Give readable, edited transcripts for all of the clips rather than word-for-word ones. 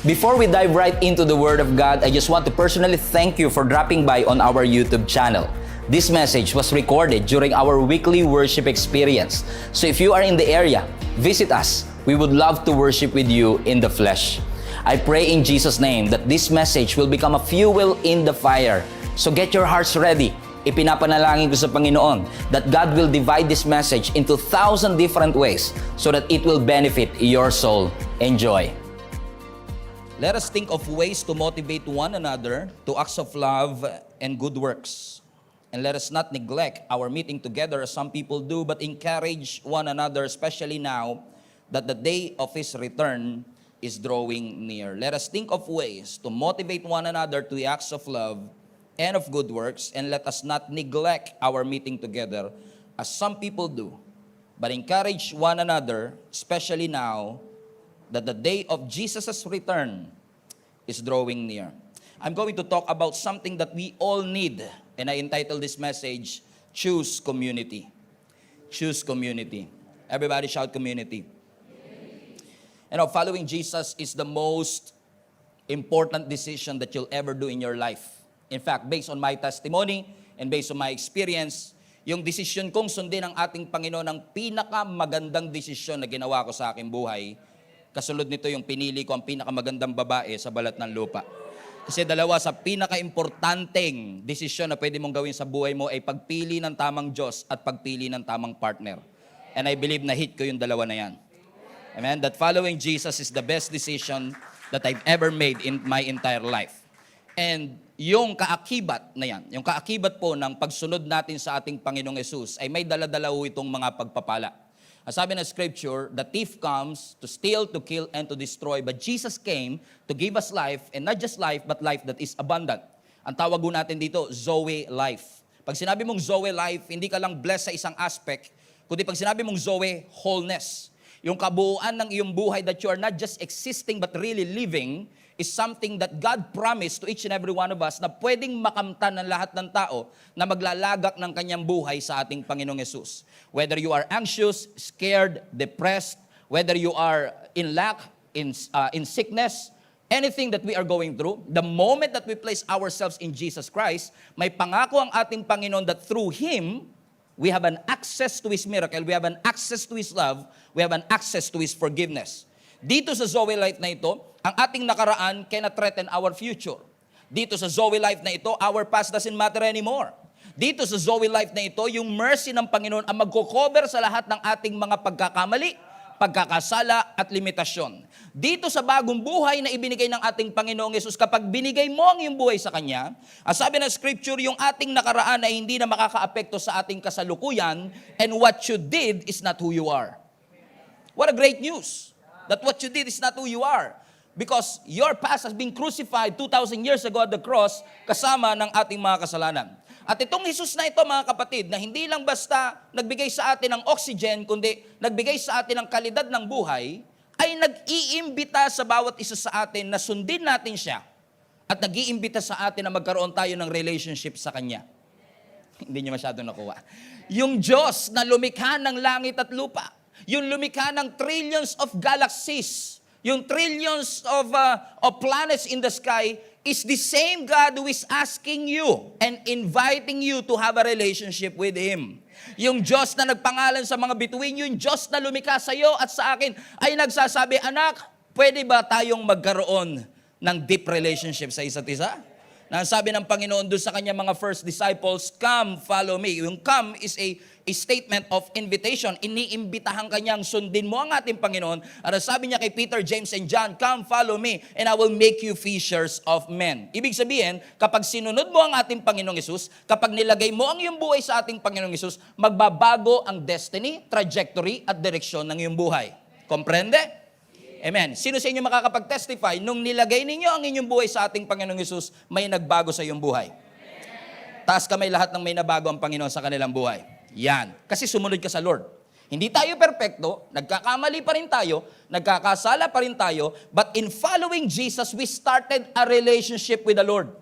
Before we dive right into the Word of God, I just want to personally thank you for dropping by on our YouTube channel. This message was recorded during our weekly worship experience. So if you are in the area, visit us. We would love to worship with you in the flesh. I pray in Jesus' name that this message will become a fuel in the fire. So get your hearts ready. Ipinapanalangin ko sa Panginoon that God will divide this message into 1,000 different ways so that it will benefit your soul. Enjoy. Let us think of ways to motivate one another to acts of love and good works. And let us not neglect our meeting together as some people do, but encourage one another, especially now that the day of His return is drawing near. Let us think of ways to motivate one another to the acts of love and of good works, and let us not neglect our meeting together as some people do, but encourage one another, especially now that the day of Jesus' return is drawing near. I'm going to talk about something that we all need, and I entitled this message, Choose Community. Choose community. Everybody shout community. You know, following Jesus is the most important decision that you'll ever do in your life. In fact, based on my testimony and based on my experience, yung desisyon kong sundin ang ating Panginoon ang pinakamagandang desisyon na ginawa ko sa aking buhay. Kasunod nito yung pinili ko ang pinakamagandang babae sa balat ng lupa. Kasi dalawa sa pinaka-importanteng desisyon na pwede mong gawin sa buhay mo ay pagpili ng tamang Diyos at pagpili ng tamang partner. And I believe na hit ko yung dalawa na yan. Amen? That following Jesus is the best decision that I've ever made in my entire life. And yung kaakibat na yan, yung kaakibat po ng pagsunod natin sa ating Panginoong Yesus ay may dala-dala ho itong mga pagpapala. Ang sabi ng Scripture, the thief comes to steal, to kill, and to destroy. But Jesus came to give us life, and not just life, but life that is abundant. Ang tawag ho natin dito, Zoe life. Pag sinabi mong Zoe life, hindi ka lang blessed sa isang aspect, kundi pag sinabi mong Zoe, wholeness. Yung kabuuan ng iyong buhay that you are not just existing but really living is something that God promised to each and every one of us na pwedeng makamtan ng lahat ng tao na maglalagak ng kanyang buhay sa ating Panginoong Yesus. Whether you are anxious, scared, depressed, whether you are in lack, in sickness, anything that we are going through, the moment that we place ourselves in Jesus Christ, may pangako ang ating Panginoon that through Him, we have an access to His miracle, we have an access to His love, we have an access to His forgiveness. Dito sa Zoe life na ito, ang ating nakaraan cannot threaten our future. Dito sa Zoe life na ito, our past doesn't matter anymore. Dito sa Zoe life na ito, yung mercy ng Panginoon ang magko-cover sa lahat ng ating mga pagkakamali, pagkakasala at limitasyon. Dito sa bagong buhay na ibinigay ng ating Panginoong Yesus, kapag binigay mo ang iyong buhay sa Kanya, ang sabi ng Scripture, yung ating nakaraan ay hindi na makakaapekto sa ating kasalukuyan, and what you did is not who you are. What a great news! That what you did is not who you are. Because your past has been crucified 2,000 years ago at the cross kasama ng ating mga kasalanan. At itong Jesus na ito, mga kapatid, na hindi lang basta nagbigay sa atin ng oxygen, kundi nagbigay sa atin ng kalidad ng buhay, ay nag-iimbita sa bawat isa sa atin na sundin natin siya at nag-iimbita sa atin na magkaroon tayo ng relationship sa Kanya. Hindi niyo masyadong nakuha. Yung Diyos na lumikha ng langit at lupa, yung lumikha ng trillions of galaxies, yung trillions of planets in the sky, is the same God who is asking you and inviting you to have a relationship with Him. Yung Diyos na nagpangalan sa mga bituin, yung Diyos na lumikha sa iyo at sa akin, ay nagsasabi, anak, pwede ba tayong magkaroon ng deep relationship sa isa't isa? Na sabi ng Panginoon doon sa kanya mga first disciples, come, follow me. Yung come is a statement of invitation. Iniimbitahan kanyang sundin mo ang ating Panginoon. At sabi niya kay Peter, James, and John, come, follow me, and I will make you fishers of men. Ibig sabihin, kapag sinunod mo ang ating Panginoong Yesus, kapag nilagay mo ang iyong buhay sa ating Panginoong Yesus, magbabago ang destiny, trajectory, at direksyon ng iyong buhay. Komprende? Amen. Sino sa inyo makakapag-testify, nung nilagay ninyo ang inyong buhay sa ating Panginoong Yesus, may nagbago sa iyong buhay? Taas kamay lahat ng may nabago ang Panginoon sa kanilang buhay. Yan. Kasi sumunod ka sa Lord. Hindi tayo perpekto, nagkakamali pa rin tayo, nagkakasala pa rin tayo, but in following Jesus, we started a relationship with the Lord.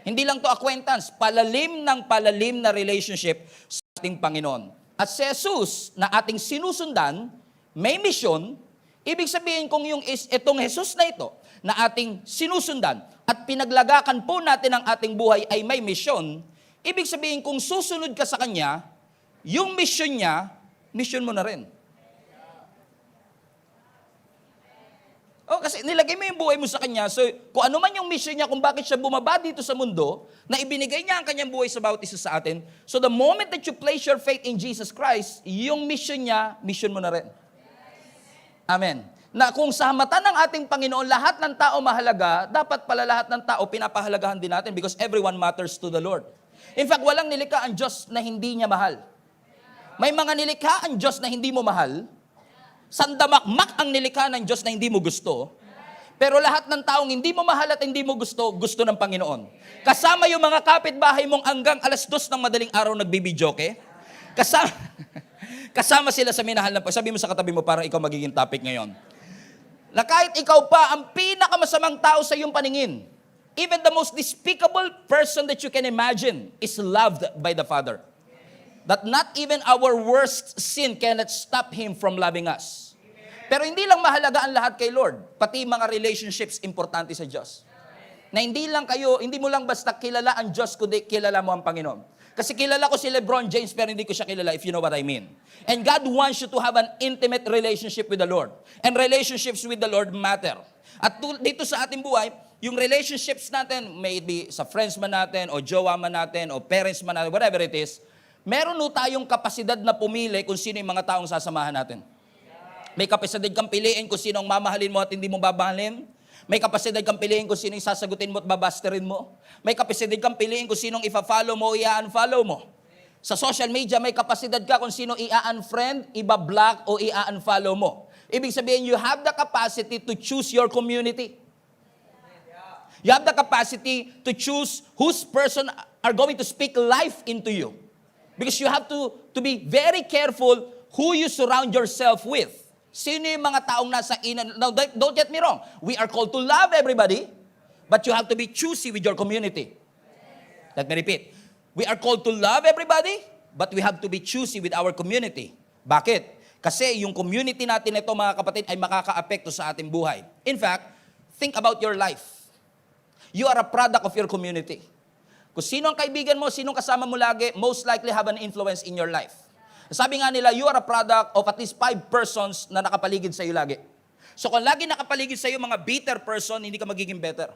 Hindi lang to acquaintance, palalim na relationship sa ating Panginoon. At si Jesus na ating sinusundan, may mission. Ibig sabihin kung itong Jesus na ito, na ating sinusundan at pinaglagakan po natin ang ating buhay ay may misyon, ibig sabihin kung susunod ka sa Kanya, yung mission niya, mission mo na rin. Kasi nilagay mo yung buhay mo sa Kanya, so kung ano man yung mission niya, kung bakit siya bumaba dito sa mundo, na ibinigay niya ang Kanyang buhay sa bawat isa sa atin, so the moment that you place your faith in Jesus Christ, yung mission niya, mission mo na rin. Amen. Na kung sa mata ng ating Panginoon, lahat ng tao mahalaga, dapat pala lahat ng tao pinapahalagahan din natin because everyone matters to the Lord. In fact, walang nilikha ang Diyos na hindi niya mahal. May mga nilikha ang Diyos na hindi mo mahal, sandamakmak ang nilikha ng Diyos na hindi mo gusto, pero lahat ng taong hindi mo mahal at hindi mo gusto, gusto ng Panginoon. Kasama yung mga kapitbahay mong hanggang 2:00 ng madaling araw nagbibidyoke, kasama sila sa minahal na sabi mo sa katabi mo, parang ikaw magiging topic ngayon. Na kahit ikaw pa, ang pinakamasamang tao sa iyong paningin, even the most despicable person that you can imagine is loved by the Father. That not even our worst sin cannot stop Him from loving us. Pero hindi lang mahalaga ang lahat kay Lord, pati mga relationships importante sa Diyos. Na hindi mo lang basta kilala ang Diyos, kundi kilala mo ang Panginoon. Kasi kilala ko si LeBron James pero hindi ko siya kilala, if you know what I mean. And God wants you to have an intimate relationship with the Lord. And relationships with the Lord matter. At dito sa ating buhay, yung relationships natin, may it be sa friends man natin, o jowa man natin, o parents man natin, whatever it is, meron tayong kapasidad na pumili kung sino yung mga taong sasamahan natin. May kapasidad kang piliin kung sino ang mamahalin mo at hindi mo babahalin. May kapasidad kang piliin kung sino yung sasagutin mo at babasterin mo. May kapasidad kang piliin kung sino i-follow mo o i-unfollow mo. Sa social media, may kapasidad ka kung sino i-unfriend, i-block o i-unfollow mo. Ibig sabihin, you have the capacity to choose your community. You have the capacity to choose whose person are going to speak life into you. Because you have to be very careful who you surround yourself with. Sino yung mga taong nasa inan? Now, don't get me wrong. We are called to love everybody, but you have to be choosy with your community. Let me repeat. We are called to love everybody, but we have to be choosy with our community. Bakit? Kasi yung community natin ito, mga kapatid, ay makaka-apekto sa ating buhay. In fact, think about your life. You are a product of your community. Kung sino ang kaibigan mo, sino kasama mo lagi, most likely have an influence in your life. Sabi nga nila, you are a product of at least 5 persons na nakapaligid sa iyo lagi. So kung lagi nakapaligid sa iyo mga bitter person, hindi ka magiging better.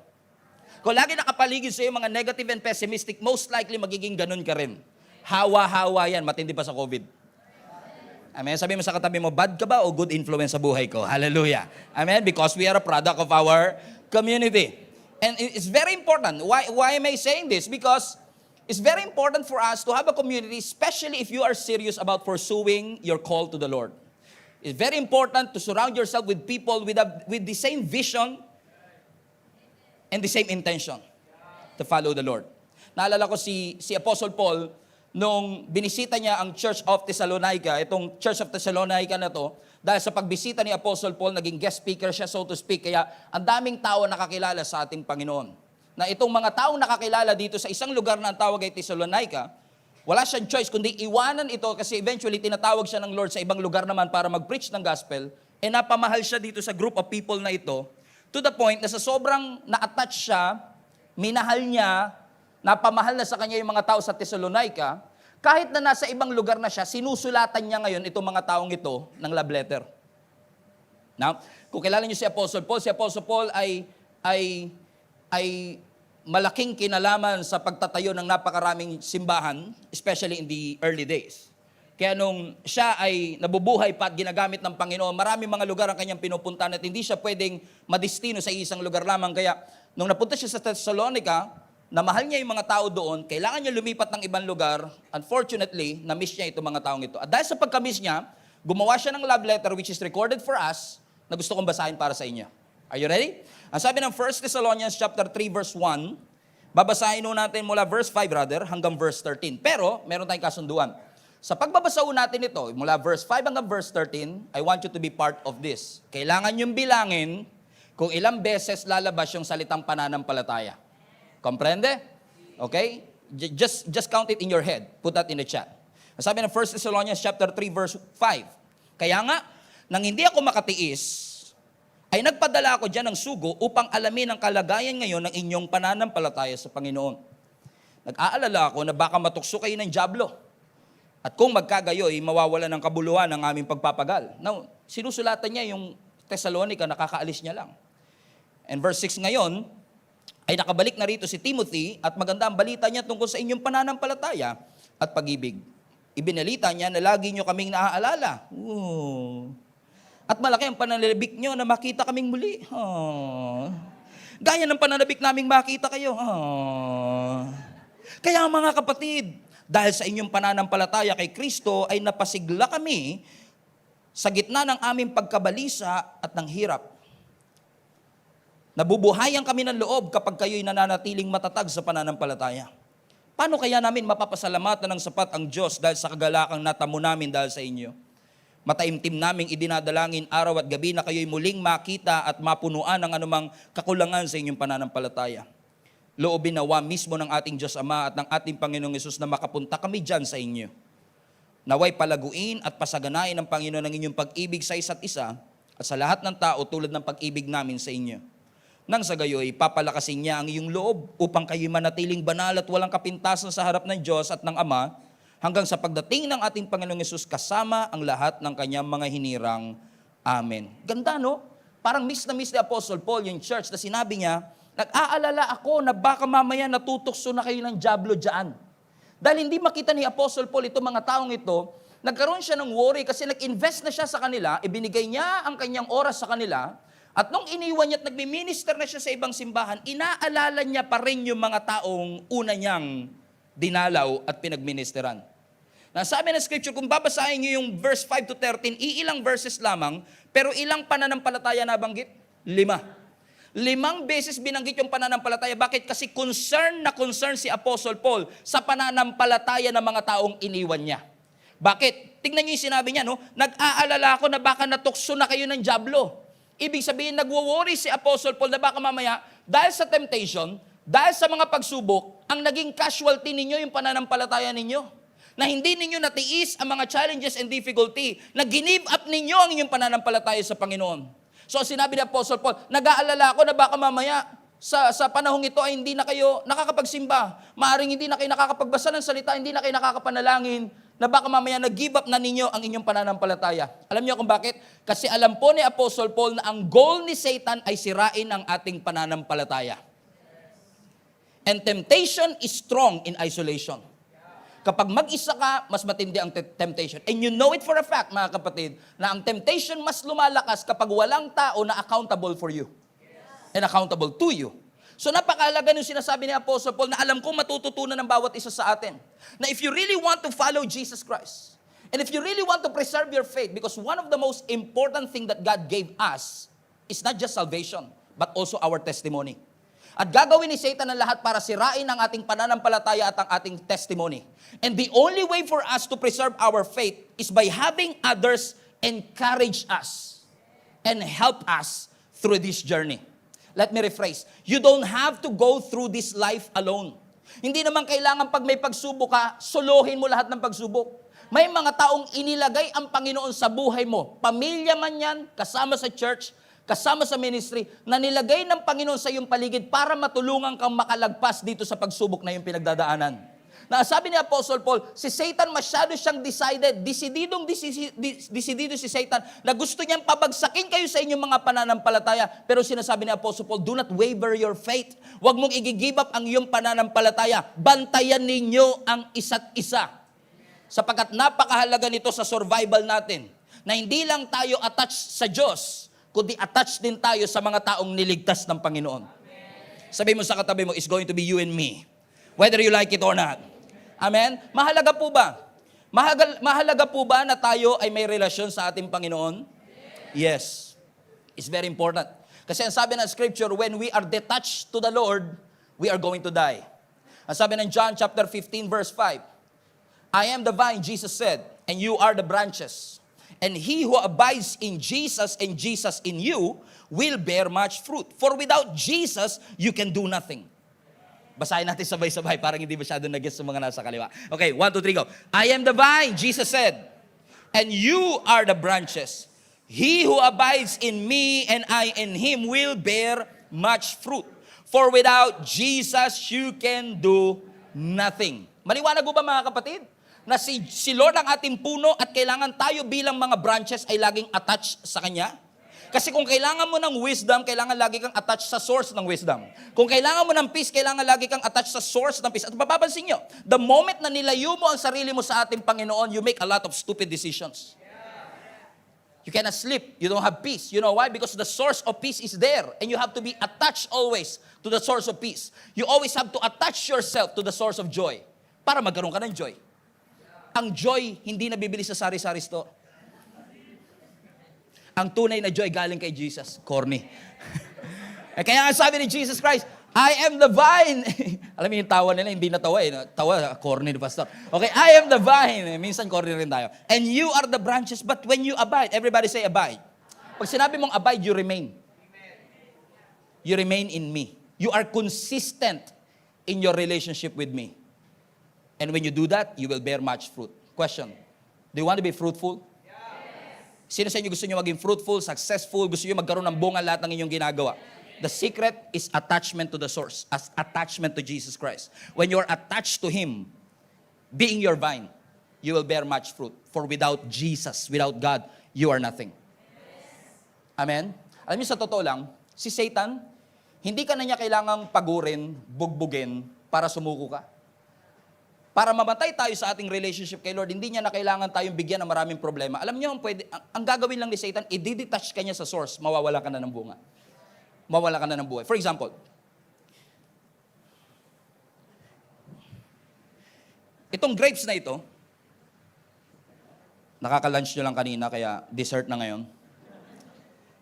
Kung lagi nakapaligid sa iyo mga negative and pessimistic, most likely magiging ganun ka rin. Hawa-hawa yan, matindi pa sa COVID. Amen? Sabi mo sa katabi mo, bad ka ba o good influence sa buhay ko? Hallelujah. Amen? Because we are a product of our community. And it's very important. Why am I saying this? Because it's very important for us to have a community, especially if you are serious about pursuing your call to the Lord. It's very important to surround yourself with people with the same vision and the same intention to follow the Lord. Naalala ko si Apostle Paul, nung binisita niya ang Church of Thessalonica, itong Church of Thessalonica na to, dahil sa pagbisita ni Apostle Paul, naging guest speaker siya, so to speak, kaya ang daming tao nakakilala sa ating Panginoon. Na itong mga taong nakakilala dito sa isang lugar na ang tawag ay Thessalonica, wala siyang choice kundi iwanan ito kasi eventually tinatawag siya ng Lord sa ibang lugar naman para mag-preach ng gospel, napamahal siya dito sa group of people na ito, to the point na sa sobrang na-attach siya, minahal niya, napamahal na sa kanya yung mga tao sa Thessalonica, kahit na nasa ibang lugar na siya, sinusulatan niya ngayon itong mga taong ito ng love letter. Now, kung kilala niyo si Apostle Paul ay malaking kinalaman sa pagtatayo ng napakaraming simbahan, especially in the early days. Kaya nung siya ay nabubuhay pa at ginagamit ng Panginoon, maraming mga lugar ang kanyang pinupuntahan at hindi siya pwedeng madestino sa isang lugar lamang. Kaya nung napunta siya sa Thessalonica, na mahal niya yung mga tao doon, kailangan niya lumipat ng ibang lugar. Unfortunately, na-miss niya itong mga taong ito. At dahil sa pagka-miss niya, gumawa siya ng love letter which is recorded for us na gusto kong basahin para sa inyo. Are you ready? Ang sabi ng 1 Thessalonians chapter 3 verse 1, babasahin natin mula verse 5 hanggang verse 13. Pero, meron tayong kasunduan. Sa pagbabasa natin ito, mula verse 5 hanggang verse 13, I want you to be part of this. Kailangan yung bilangin kung ilang beses lalabas yung salitang pananampalataya. Comprende? Okay? Just count it in your head. Put that in the chat. Ang sabi ng 1 Thessalonians chapter 3 verse 5, kaya nga, nang hindi ako makatiis, ay nagpadala ako dyan ng sugo upang alamin ang kalagayan ngayon ng inyong pananampalataya sa Panginoon. Nag-aalala ako na baka matukso kayo ng dyablo. At kung magkagayoy, mawawala ng kabuluhan ang aming pagpapagal. Now, sinusulatan niya yung Thessalonica, nakakaalis niya lang. And verse 6 ngayon, ay nakabalik na rito si Timothy at maganda ang balita niya tungkol sa inyong pananampalataya at pag-ibig. Ibinalita niya na lagi niyo kaming naaalala. At malaki ang pananalibik niyo na makita kaming muli. Gaya ng pananalibik naming makita kayo. Kaya mga kapatid, dahil sa inyong pananampalataya kay Kristo ay napasigla kami sa gitna ng aming pagkabalisa at ng hirap. Nabubuhayan kami ng loob kapag kayo'y nananatiling matatag sa pananampalataya. Paano kaya namin mapapasalamatan ng sapat ang Diyos dahil sa kagalakang natamo namin dahil sa inyo? Mataimtim naming idinadalangin araw at gabi na kayo'y muling makita at mapunuan ng anumang kakulangan sa inyong pananampalataya. Loobin nawa mismo ng ating Diyos Ama at ng ating Panginoong Hesus na makapunta kami dyan sa inyo. Naway palaguin at pasaganain ng Panginoon ng inyong pag-ibig sa isa't isa at sa lahat ng tao tulad ng pag-ibig namin sa inyo. Nang sa gayoy, papalakasin niya ang iyong loob upang kayo'y manatiling banal at walang kapintasan sa harap ng Diyos at ng Ama hanggang sa pagdating ng ating Panginoong Hesus kasama ang lahat ng kanyang mga hinirang. Amen. Ganda, no? Parang miss na miss ni Apostle Paul yung church na sinabi niya, nag-aalala ako na baka mamaya natutokso na kayo ng dyablo dyan. Dahil hindi makita ni Apostle Paul itong mga taong ito, nagkaroon siya ng worry kasi nag-invest na siya sa kanila, ibinigay niya ang kanyang oras sa kanila, at nung iniwan niya at nagmi-minister na siya sa ibang simbahan, inaalala niya pa rin yung mga taong una niyang dinalaw at pinagministeran. Nasabi ng scripture, kung babasahin niyo yung verse 5 to 13, iilang verses lamang, pero ilang pananampalataya nabanggit? 5. 5 beses binanggit yung pananampalataya. Bakit? Kasi concern si Apostle Paul sa pananampalataya ng mga taong iniwan niya. Bakit? Tingnan niyo yung sinabi niya, no? Nag-aalala ako na baka natukso na kayo ng dyablo. Ibig sabihin, nagwo-worry si Apostle Paul na baka mamaya, dahil sa temptation, dahil sa mga pagsubok, ang naging casualty ninyo yung pananampalataya ninyo. Na hindi ninyo natiis ang mga challenges and difficulty. Na give up ninyo ang inyong pananampalataya sa Panginoon. So sinabi ni Apostle Paul, nag-aalala ako na baka mamaya sa panahong ito ay hindi na kayo nakakapagsimba. Maaring hindi na kayo nakakapagbasa ng salita, hindi na kayo nakakapanalangin, na baka mamaya nag-give up na ninyo ang inyong pananampalataya. Alam niyo kung bakit? Kasi alam po ni Apostle Paul na ang goal ni Satan ay sirain ang ating pananampalataya. And temptation is strong in isolation. Kapag mag-isa ka, mas matindi ang temptation. And you know it for a fact, mga kapatid, na ang temptation mas lumalakas kapag walang tao na accountable for you. And accountable to you. So napakahalaga yung sinasabi ni Apostle Paul na alam kong matututunan ng bawat isa sa atin. Na if you really want to follow Jesus Christ, and if you really want to preserve your faith, because one of the most important thing that God gave us is not just salvation, but also our testimony. At gagawin ni Satan ang lahat para sirain ang ating pananampalataya at ang ating testimony. And the only way for us to preserve our faith is by having others encourage us and help us through this journey. Let me rephrase. You don't have to go through this life alone. Hindi naman kailangan pag may pagsubok ka, solohin mo lahat ng pagsubok. May mga taong inilagay ang Panginoon sa buhay mo. Pamilya man yan, kasama sa church, kasama sa ministry, na nilagay ng Panginoon sa iyong paligid para matulungan kang makalagpas dito sa pagsubok na iyong pinagdadaanan. Na sabi ni Apostle Paul, si Satan masyado siyang desidido si Satan na gusto niyang pabagsakin kayo sa inyong mga pananampalataya. Pero sinasabi ni Apostle Paul, do not waver your faith. Huwag mong i-give up ang iyong pananampalataya. Bantayan ninyo ang isa't isa. Sapagkat napakahalaga nito sa survival natin, na hindi lang tayo attached sa Diyos, kundi attached din tayo sa mga taong niligtas ng Panginoon. Sabi mo sa katabi mo, it's going to be you and me. Whether you like it or not. Amen? Mahalaga po ba? Mahalaga po ba na tayo ay may relasyon sa ating Panginoon? Yes. It's very important. Kasi ang sabi ng Scripture, when we are detached to the Lord, we are going to die. Ang sabi ng John chapter 15 verse 5, I am the vine, Jesus said, and you are the branches. And he who abides in Jesus and Jesus in you will bear much fruit. For without Jesus, you can do nothing. Basahin natin sabay-sabay, parang hindi masyado nag-gets sa mga nasa kaliwa. Okay, 1, 2, 3, go. I am the vine, Jesus said, and you are the branches. He who abides in me and I in him will bear much fruit. For without Jesus, you can do nothing. Maliwanag po ba mga kapatid? Na si Lord ang ating puno at kailangan tayo bilang mga branches ay laging attached sa Kanya? Kasi kung kailangan mo ng wisdom, kailangan lagi kang attached sa source ng wisdom. Kung kailangan mo ng peace, kailangan lagi kang attached sa source ng peace. At mapapansin nyo, the moment na nilayo mo ang sarili mo sa ating Panginoon, you make a lot of stupid decisions. You cannot sleep. You don't have peace. You know why? Because the source of peace is there. And you have to be attached always to the source of peace. You always have to attach yourself to the source of joy para magkaroon ka ng joy. Ang joy, hindi nabibili sa sari-sari store. Ang tunay na joy galing kay Jesus. Corny. Kaya ang sabi ni Jesus Christ, I am the vine. Alam mo yung tawa nila, hindi natawa eh. Tawa, corny ni pastor. Okay, I am the vine. Minsan corny rin tayo. And you are the branches, but when you abide, everybody say abide. Pag sinabi mong abide, you remain. You remain in me. You are consistent in your relationship with me. And when you do that, you will bear much fruit. Question, do you want to be fruitful? Sino sa inyo gusto nyo maging fruitful, successful, gusto nyo magkaroon ng bunga lahat ng inyong ginagawa? The secret is attachment to the source, as attachment to Jesus Christ. When you're attached to Him, being your vine, you will bear much fruit. For without Jesus, without God, you are nothing. Amen? Alam niyo sa totoo lang, si Satan, hindi ka na niya kailangang pagurin, bugbugin, para sumuko ka. Para mamatay tayo sa ating relationship kay Lord, hindi niya na kailangan tayong bigyan ng maraming problema. Alam niyo, ang gagawin lang ni Satan, i-detach ka niya sa source, mawawala ka na ng bunga. Mawawala ka na ng buhay. For example, itong grapes na ito, nakaka-lunch nyo lang kanina, kaya dessert na ngayon.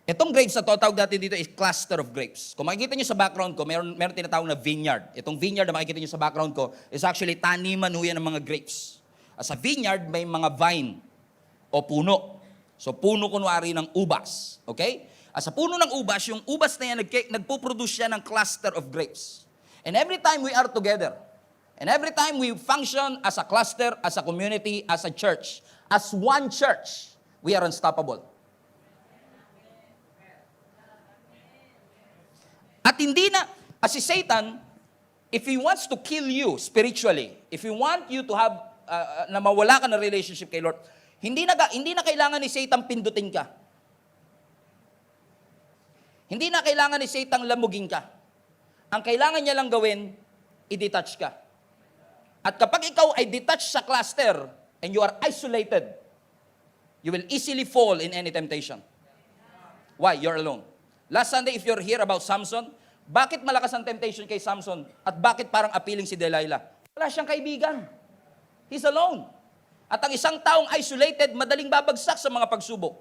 Itong grapes na to, tawag natin dito is cluster of grapes. Kung makikita nyo sa background ko, meron tinatawag na vineyard. Itong vineyard na makikita nyo sa background ko is actually taniman ho yan ng mga grapes. At sa vineyard, may mga vine o puno. So puno kunwari ng ubas. Okay? At sa puno ng ubas, yung ubas na yan, nagpo-produce siya ng cluster of grapes. And every time we are together, and every time we function as a cluster, as a community, as a church, as one church, we are unstoppable. At hindi na, as si Satan, if he wants to kill you spiritually, if he want you to have, na mawala ka ng relationship kay Lord, hindi na kailangan ni Satan pindutin ka. Hindi na kailangan ni Satan lamugin ka. Ang kailangan niya lang gawin, i-detach ka. At kapag ikaw ay detached sa cluster, and you are isolated, you will easily fall in any temptation. Why? You're alone. Last Sunday, if you're here about Samson, bakit malakas ang temptation kay Samson? At bakit parang appealing si Delilah? Wala siyang kaibigan. He's alone. At ang isang taong isolated, madaling babagsak sa mga pagsubok.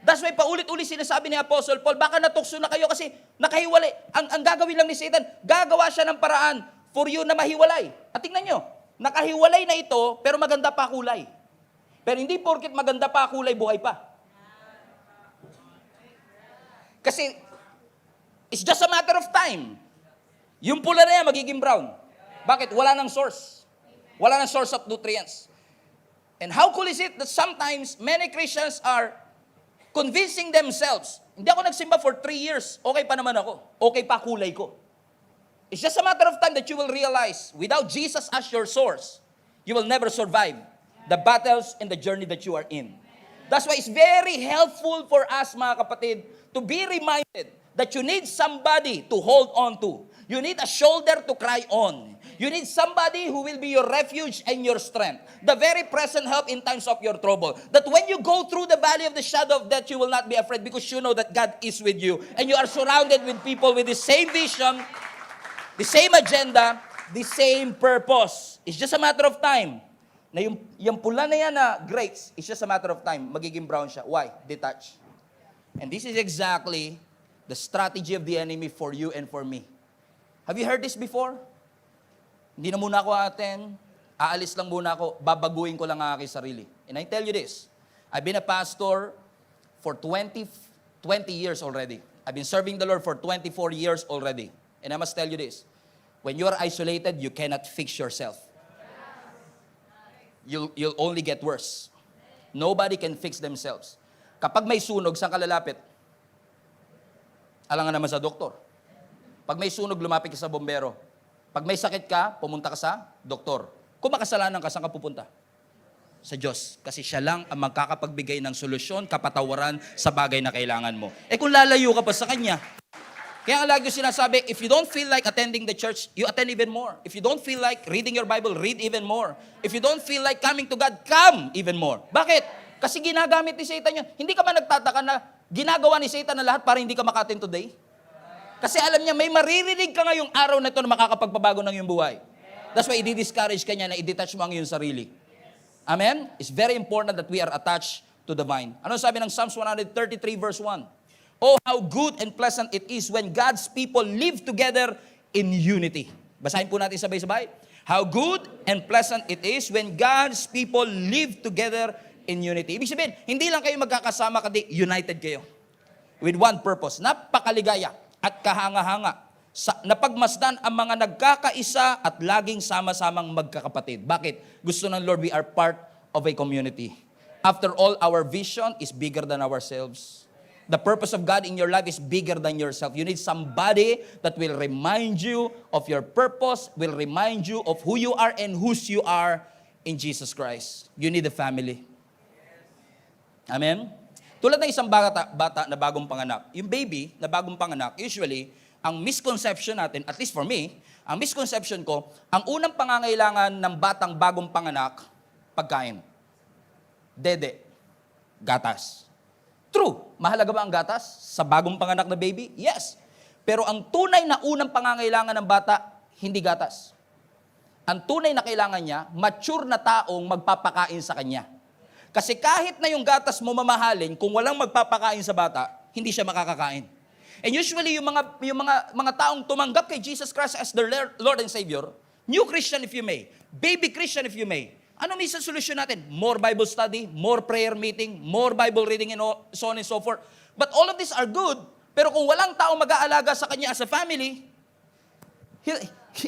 That's why paulit-ulit sinasabi ni Apostle Paul, baka natukso na kayo kasi nakahiwalay. Ang gagawin lang ni Satan, gagawa siya ng paraan for you na mahiwalay. At tingnan nyo, nakahiwalay na ito, pero maganda pa kulay. Pero hindi porket maganda pa kulay, buhay pa. Kasi, it's just a matter of time. Yung pula na yan, magiging brown. Bakit? Wala nang source. Wala nang source of nutrients. And how cool is it that sometimes many Christians are convincing themselves, hindi ako nagsimba for 3 years, okay pa naman ako. Okay pa kulay ko. It's just a matter of time that you will realize, without Jesus as your source, you will never survive the battles and the journey that you are in. That's why it's very helpful for us, mga kapatid, to be reminded that you need somebody to hold on to. You need a shoulder to cry on. You need somebody who will be your refuge and your strength. The very present help in times of your trouble. That when you go through the valley of the shadow of death, you will not be afraid because you know that God is with you. And you are surrounded with people with the same vision, the same agenda, the same purpose. It's just a matter of time. Na yung pula na yan na grapes, it's just a matter of time. Magiging brown siya. Why? Detach. And this is exactly the strategy of the enemy for you and for me. Have you heard this before? Hindi na muna ako attend, aalis lang muna ako, babaguhin ko lang ang aking sarili. And I tell you this, I've been a pastor for 20 years already. I've been serving the Lord for 24 years already. And I must tell you this, when you are isolated, you cannot fix yourself. You'll only get worse. Nobody can fix themselves. Kapag may sunog, saan ka lalapit? Alangan naman sa doktor. Pag may sunog, lumapit ka sa bombero. Pag may sakit ka, pumunta ka sa doktor. Kung makasalanan ka, saan ka pupunta? Sa Diyos. Kasi siya lang ang magkakapagbigay ng solusyon, kapatawaran sa bagay na kailangan mo. Eh kung lalayo ka pa sa Kanya, kaya ang lagi ko sinasabi, if you don't feel like attending the church, you attend even more. If you don't feel like reading your Bible, read even more. If you don't feel like coming to God, come even more. Bakit? Kasi ginagamit ni Satan yun. Hindi ka ba nagtataka na ginagawa ni Satan na lahat para hindi ka maka-attend today? Kasi alam niya, may maririnig ka ngayong araw na ito na makakapagpabago ng iyong buhay. That's why i-discourage ka niya na i-detach mo ang iyong sarili. Amen? It's very important that we are attached to the vine. Ano sabi ng Psalms 133 verse 1? Oh, how good and pleasant it is when God's people live together in unity. Basahin po natin sabay-sabay. How good and pleasant it is when God's people live together in unity. Ibig sabihin, hindi lang kayo magkakasama, kundi united kayo. With one purpose. Napakaligaya at kahanga-hanga. Napagmasdan ang mga nagkakaisa at laging sama-samang magkakapatid. Bakit? Gusto ng Lord, we are part of a community. After all, our vision is bigger than ourselves. The purpose of God in your life is bigger than yourself. You need somebody that will remind you of your purpose, will remind you of who you are and whose you are in Jesus Christ. You need a family. Amen? Tulad ng isang bata na bagong panganak. Yung baby na bagong panganak, usually, ang misconception natin, at least for me, ang misconception ko, ang unang pangangailangan ng batang bagong panganak, pagkain. Dede. Gatas. True. Mahalaga ba ang gatas sa bagong panganak na baby? Yes. Pero ang tunay na unang pangangailangan ng bata, hindi gatas. Ang tunay na kailangan niya, mature na taong magpapakain sa kanya. Kasi kahit na yung gatas mo mamahalin, kung walang magpapakain sa bata, hindi siya makakakain. And usually, yung mga taong tumanggap kay Jesus Christ as their Lord and Savior, new Christian if you may, baby Christian if you may, ano minsan solusyon natin? More Bible study, more prayer meeting, more Bible reading, and so on and so forth. But all of these are good, pero kung walang taong mag-aalaga sa kanya as a family,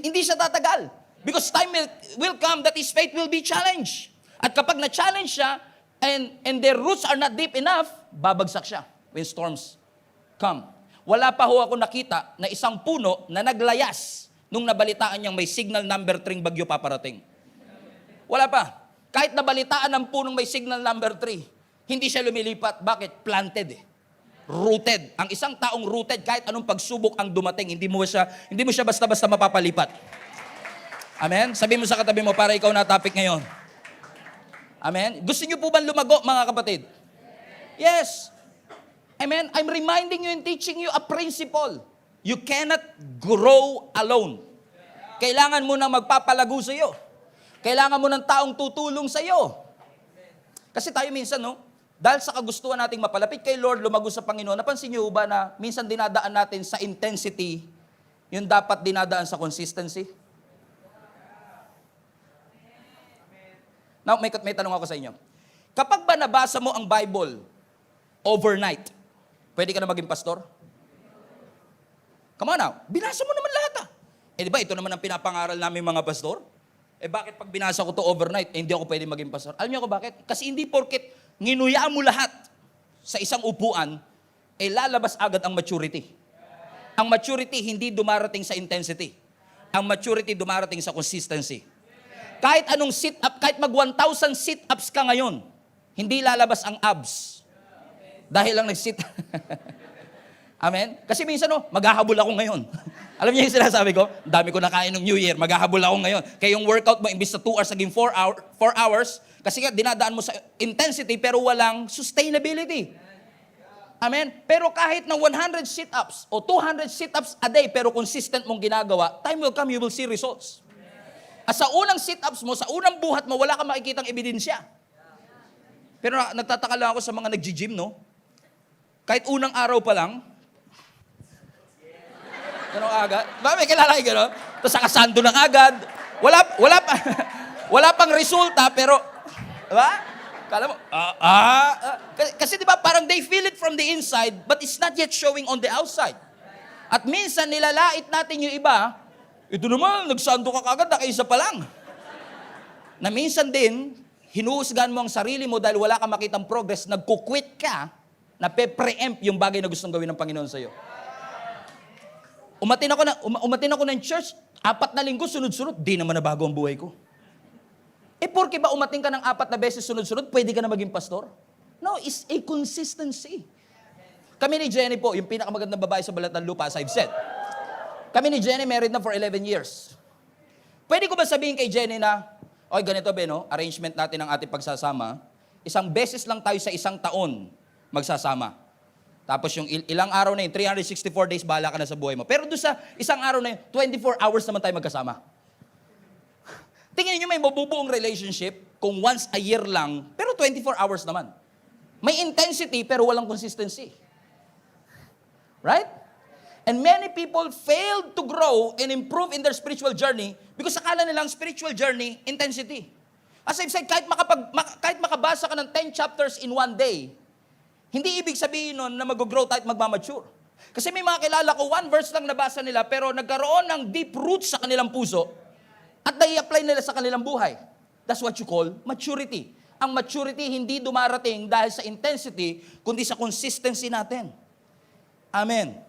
hindi siya tatagal. Because time will come that his faith will be challenged. At kapag na-challenge siya, and their roots are not deep enough, babagsak siya when storms come. Wala pa ho ako nakita na isang puno na naglayas nung nabalitaan niyang may signal number 3 bagyo paparating. Wala pa. Kahit nabalitaan ng punong may signal number 3, hindi siya lumilipat. Bakit? Planted eh. Rooted. Ang isang taong rooted, kahit anong pagsubok ang dumating, hindi mo siya basta-basta mapapalipat. Amen? Sabi mo sa katabi mo, para ikaw na topic ngayon. Amen? Gusto niyo po ba lumago, mga kapatid? Yes. Amen? I'm reminding you and teaching you a principle. You cannot grow alone. Kailangan mo nang magpapalago sa iyo. Kailangan mo ng taong tutulong sa iyo. Kasi tayo minsan, dahil sa kagustuhan nating mapalapit kay Lord, lumago sa Panginoon, napansin niyo ba na minsan dinadaan natin sa intensity, yung dapat dinadaan sa consistency? Now, may tanong ako sa inyo. Kapag ba nabasa mo ang Bible overnight, pwede ka na maging pastor? Come on now, binasa mo naman lahat . Eh di ba, ito naman ang pinapangaral namin mga pastor? Eh bakit pag binasa ko to overnight, hindi ako pwede maging pastor? Alam niyo ko bakit? Kasi hindi porket nginuya mo lahat sa isang upuan, eh lalabas agad ang maturity. Ang maturity hindi dumarating sa intensity. Ang maturity dumarating sa consistency. Kahit anong sit-up, kahit mag 1,000 sit-ups ka ngayon, hindi lalabas ang abs. Dahil lang nag-sit. Amen? Kasi minsan, maghahabol ako ngayon. Alam niyo yung sinasabi ko? Dami ko nakain ng New Year, maghahabol ako ngayon. Kaya yung workout mo, imbis na 2 hours, naging 4 hours, kasi nga dinadaan mo sa intensity, pero walang sustainability. Amen? Pero kahit na 100 sit-ups o 200 sit-ups a day, pero consistent mong ginagawa, time will come, you will see results. At sa unang sit-ups mo, sa unang buhat mo, wala kang makikitang ebidensya. Pero nagtataka lang ako sa mga nag-gym, Kahit unang araw pa lang, ganun agad. Ba, may kilala kayo gano'n? Tapos nakasando ng agad. Wala pang resulta, pero, diba? Kala mo, kasi diba, parang they feel it from the inside, but it's not yet showing on the outside. At minsan, nilalait natin yung iba, ito naman, nagsando ka kagad, nakaisa pa lang. Na minsan din, hinuhusgahan mo ang sarili mo dahil wala kang makitang progress, nagkukwit ka, Nape-preempt yung bagay na gustong gawin ng Panginoon sa'yo. Umatin ako ng church, 4 na linggo, sunod-sunod, di naman nabago ang buhay ko. Porke ba umating ka ng 4 na beses sunod-sunod, pwede ka na maging pastor? No, it's a consistency. Kami ni Jenny po, yung pinakamagandang babae sa balat ng lupa, as I've said. Kami ni Jenny married na for 11 years. Pwede ko ba sabihin kay Jenny na, oy, ganito ba, no? Arrangement natin ng ating pagsasama, 1 beses lang tayo sa 1 taon magsasama. Tapos yung ilang araw na yun, 364 days, bahala ka na sa buhay mo. Pero doon sa 1 araw na yun, 24 hours naman tayo magkasama. Tingnan niyo may mabubuong relationship kung once a year lang, pero 24 hours naman. May intensity, pero walang consistency. Right? And many people failed to grow and improve in their spiritual journey because akala nilang spiritual journey, intensity. As I've said, kahit makabasa ka ng 10 chapters in one day, hindi ibig sabihin nun na mag-grow tayo at magmamature. Kasi may mga kilala ko, 1 verse lang nabasa nila, pero nagkaroon ng deep roots sa kanilang puso at nai-apply nila sa kanilang buhay. That's what you call maturity. Ang maturity hindi dumarating dahil sa intensity, kundi sa consistency natin. Amen.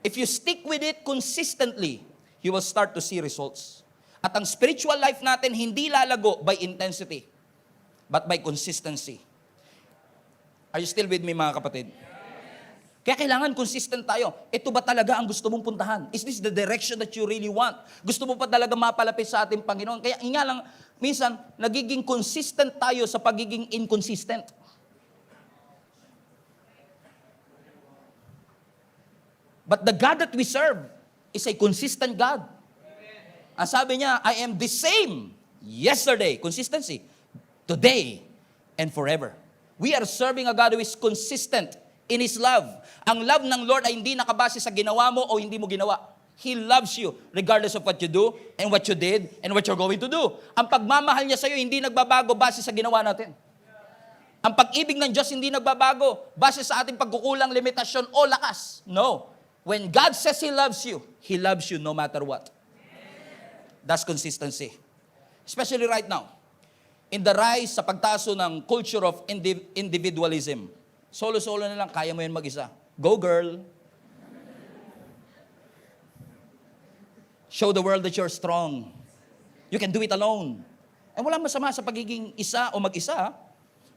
If you stick with it consistently, you will start to see results. At ang spiritual life natin hindi lalago by intensity, but by consistency. Are you still with me, mga kapatid? Kaya kailangan consistent tayo. Ito ba talaga ang gusto mong puntahan? Is this the direction that you really want? Gusto mo pa talaga mapalapit sa ating Panginoon? Kaya nga lang, minsan, nagiging consistent tayo sa pagiging inconsistent. But the God that we serve is a consistent God. Ang sabi niya, I am the same yesterday, consistency, today, and forever. We are serving a God who is consistent in His love. Ang love ng Lord ay hindi nakabase sa ginawa mo o hindi mo ginawa. He loves you regardless of what you do and what you did and what you're going to do. Ang pagmamahal niya sa iyo hindi nagbabago base sa ginawa natin. Ang pag-ibig ng Diyos hindi nagbabago base sa ating pagkukulang, limitasyon o lakas. No. When God says He loves you no matter what. That's consistency. Especially right now. In the rise sa pagtaso ng culture of individualism. Solo-solo na lang, kaya mo yan mag-isa. Go girl. Show the world that you're strong. You can do it alone. And walang masama sa pagiging isa o mag-isa.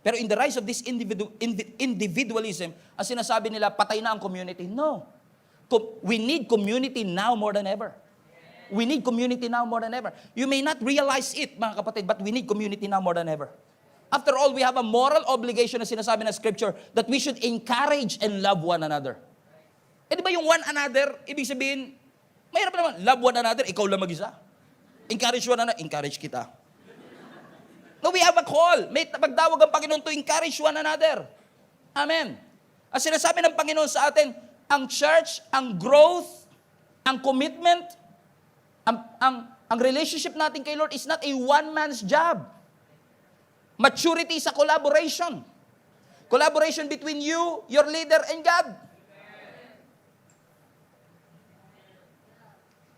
Pero in the rise of this individualism, ang sinasabi nila, patay na ang community. No. We need community now more than ever. We need community now more than ever. You may not realize it, mga kapatid, but we need community now more than ever. After all, we have a moral obligation na sinasabi ng Scripture that we should encourage and love one another. Di ba yung one another, ibig sabihin, mahirap naman, love one another, ikaw lang mag-isa. Encourage one another, encourage kita. No, we have a call. May pagdawag ang Panginoon to encourage one another. Amen. Ang sinasabi ng Panginoon sa atin, ang church, ang growth, ang commitment, ang relationship natin kay Lord is not a one-man's job. Maturity is a collaboration. Collaboration between you, your leader, and God.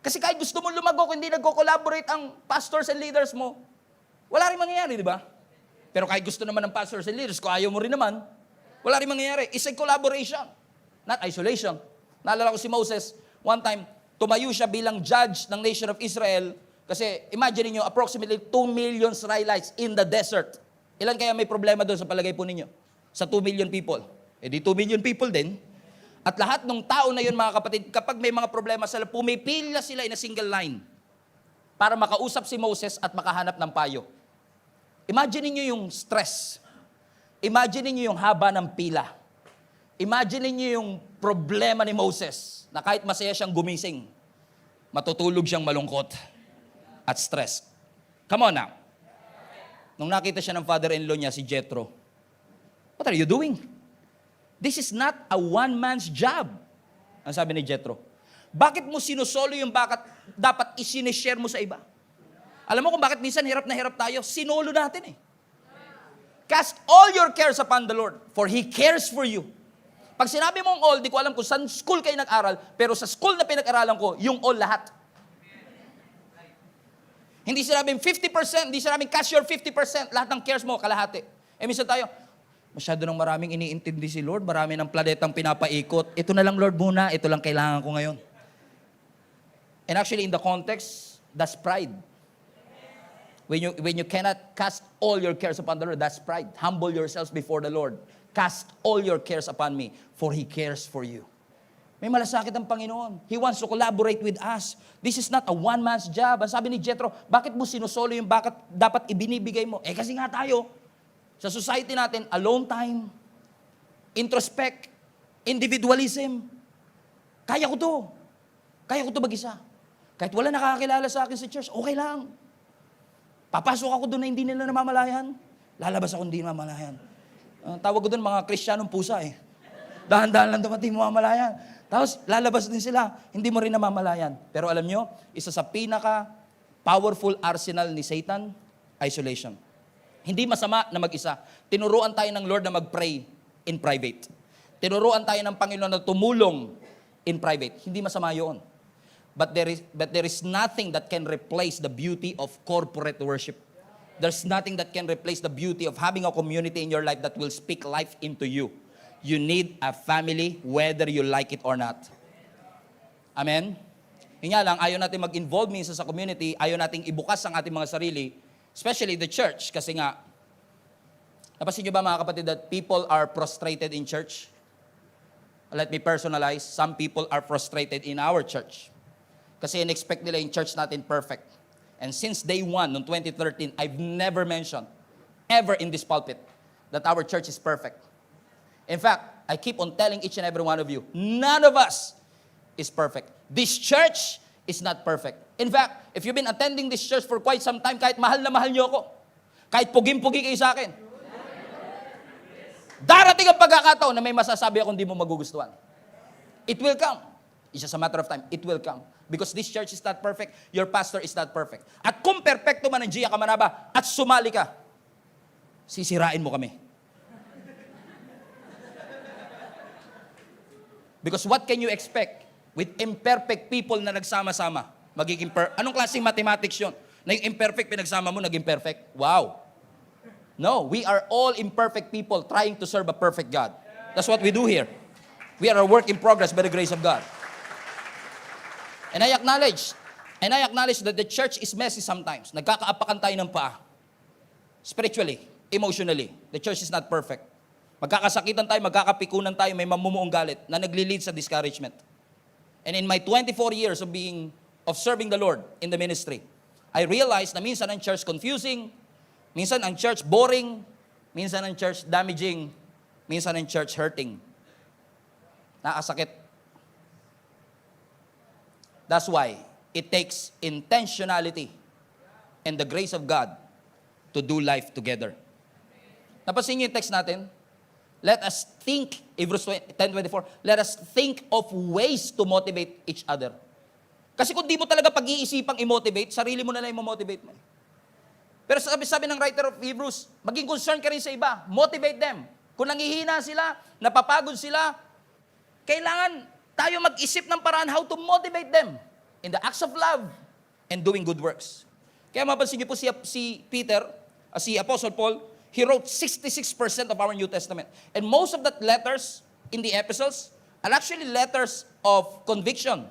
Kasi kahit gusto mo lumago, kung hindi nagko-collaborate ang pastors and leaders mo, wala rin mangyayari, di ba? Pero kahit gusto naman ng pastors and leaders, kung ayaw mo rin naman, wala rin mangyayari. It's a collaboration, not isolation. Naalala ko si Moses, one time, tumayo siya bilang judge ng nation of Israel kasi imagine niyo approximately 2 million Israelites in the desert. Ilan kaya may problema doon sa palagay po ninyo? Sa 2 million people. Di 2 million people din. At lahat ng tao na yun, mga kapatid, kapag may mga problema sila, pumipila sila in a single line para makausap si Moses at makahanap ng payo. Imagine niyo yung stress. Imagine niyo yung haba ng pila. Imagine niyo yung problema ni Moses na kahit masaya siyang gumising, matutulog siyang malungkot at stress. Come on now. Nung nakita siya ng father-in-law niya, si Jethro, what are you doing? This is not a one-man's job. Ang sabi ni Jethro. Bakit mo sinusolo yung dapat isinishare mo sa iba? Alam mo kung bakit minsan hirap na hirap tayo? Sinolo natin eh. Cast all your cares upon the Lord, for He cares for you. Pag sinabi mong all, di ko alam kung saan school kayo nag-aral, pero sa school na pinag-aralan ko, yung all lahat. Hindi sinabing 50%, hindi sinabing cash your 50%, lahat ng cares mo, kalahati. Minsan tayo, Masyado nang maraming iniintindi si Lord, marami ng planetang pinapaikot. Ito na lang, Lord, muna. Ito lang kailangan ko ngayon. And actually, in the context, that's pride. When you cannot cast all your cares upon the Lord, that's pride. Humble yourselves before the Lord. Cast all your cares upon me, for He cares for you. May malasakit ang Panginoon. He wants to collaborate with us. This is not a one-man's job. Ang sabi ni Jethro, bakit mo sinusolo yung bakit dapat ibinibigay mo? Kasi nga tayo, sa society natin, alone time, introspect, individualism. Kaya ko to. Kaya ko to mag-isa. Kahit wala nakakakilala sa akin sa church, okay lang. Papasok ako doon na hindi nila namamalayan. Lalabas ako hindi namamalayan. Tawag ko doon mga Kristiyanong pusa eh. Dahan-dahan lang dumating mamamalayan. Tapos lalabas din sila, hindi mo rin namamalayan. Pero alam nyo, isa sa pinaka-powerful arsenal ni Satan, isolation. Hindi masama na mag-isa. Tinuruan tayo ng Lord na mag-pray in private. Tinuruan tayo ng Panginoon na tumulong in private. Hindi masama yun. But there is nothing that can replace the beauty of corporate worship. There's nothing that can replace the beauty of having a community in your life that will speak life into you. You need a family whether you like it or not. Amen? Yun nga lang, ayaw natin mag-involve minsan sa community, ayaw natin ibukas ang ating mga sarili, especially the church, kasi nga, napasin nyo ba mga kapatid that people are frustrated in church? Let me personalize, some people are frustrated in our church. Kasi in-expect nila yung church natin perfect. And since day one, noong 2013, I've never mentioned, ever in this pulpit, that our church is perfect. In fact, I keep on telling each and every one of you, none of us is perfect. This church is not perfect. In fact, if you've been attending this church for quite some time, kahit mahal na mahal niyo ako, kahit pugim-pugi kayo sa akin, darating ang pagkakataon na may masasabi akong di mo magugustuhan. It will come. It's just a matter of time. It will come. Because this church is not perfect, your pastor is not perfect. At kung perfecto man ang Gia Kamanaba at sumali ka, sisirain mo kami. Because what can you expect with imperfect people na nagsama-sama? Anong klaseng mathematics yun? Na yung imperfect pinagsama mo, naging perfect? Wow. No, we are all imperfect people trying to serve a perfect God. That's what we do here. We are a work in progress by the grace of God. And I acknowledge that the church is messy sometimes. Nagkakaapakan tayo ng paa. Spiritually, emotionally, the church is not perfect. Magkakasakitan tayo, magkakapikunan tayo, may mamumuong galit na nagli-lead sa discouragement. And in my 24 years of serving the Lord in the ministry, I realized na minsan ang church confusing, minsan ang church boring, minsan ang church damaging, minsan ang church hurting. Nakasakit. That's why it takes intentionality and the grace of God to do life together. Napansin niyo yung text natin? Let us think, Hebrews 10:24, let us think of ways to motivate each other. Kasi kung di mo talaga pag-iisipang i-motivate, sarili mo na lang i-motivate mo. Pero sabi ng writer of Hebrews, maging concern ka rin sa iba. Motivate them. Kung nangihina sila, napapagod sila, kailangan tayo mag-isip ng paraan how to motivate them in the acts of love and doing good works. Kaya mapansin niyo po si Apostle Paul, he wrote 66% of our New Testament. And most of that letters in the epistles are actually letters of conviction.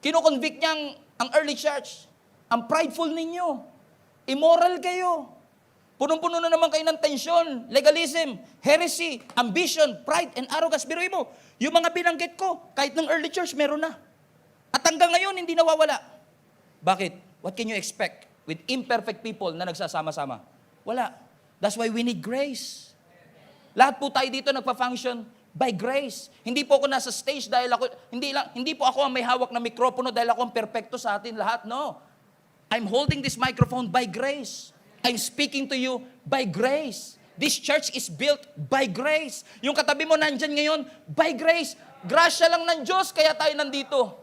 Kino-convict niya ang early church. Ang prideful ninyo. Immoral kayo. Punong-puno na naman kayo ng tensyon, legalism, heresy, ambition, pride, and arrogance. Biruin mo, yung mga binanggit ko, kahit ng early church, meron na. At hanggang ngayon, hindi nawawala. Bakit? What can you expect with imperfect people na nagsasama-sama? Wala. That's why we need grace. Lahat po tayo dito nagpa-function by grace. Hindi po ako nasa stage dahil ako, hindi po ako ang may hawak na mikropono dahil ako ang perpekto sa atin lahat. No. I'm holding this microphone by grace. I'm speaking to you by grace. This church is built by grace. Yung katabi mo nandyan ngayon, by grace. Grasya lang ng Diyos, kaya tayo nandito.